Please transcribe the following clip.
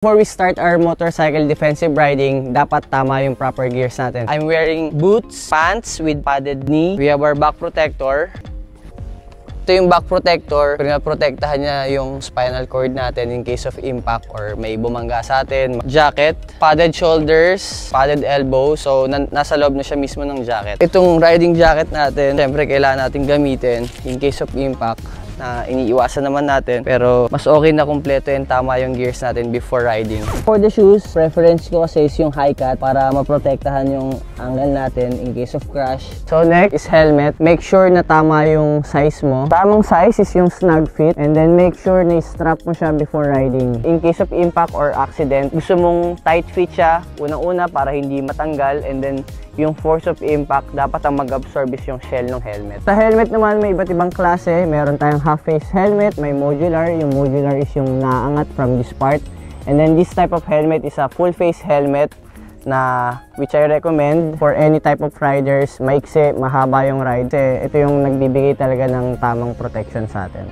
Before we start our motorcycle defensive riding, dapat tama yung proper gears natin. I'm wearing boots, pants with padded knee. We have our back protector. Ito yung back protector. Pinaprotektahan niya yung spinal cord natin in case of impact or may bumangga sa atin. Jacket, padded shoulders, padded elbow. So, nasa loob na siya mismo ng jacket. Itong riding jacket natin, syempre kailangan natin gamitin in case of impact. Na iniiwasan naman natin, pero mas okay na kumpleto and tama yung gears natin before riding. For the shoes, preference ko kasi is yung high cut para maprotektahan yung angle natin in case of crash. So next is helmet. Make sure na tama yung size mo. Tamang size is yung snug fit, and then make sure na strap mo siya before riding. In case of impact or accident, gusto mong tight fit siya unang-una para hindi matanggal, and then yung force of impact, dapat ang mag-absorb is yung shell ng helmet. Sa helmet naman, may iba't ibang klase. Meron tayong half-face helmet, may modular. Yung modular is yung naangat from this part. And then this type of helmet is a full-face helmet na which I recommend for any type of riders. Maikse, mahaba yung ride. Kasi ito yung nagbibigay talaga ng tamang protection sa atin.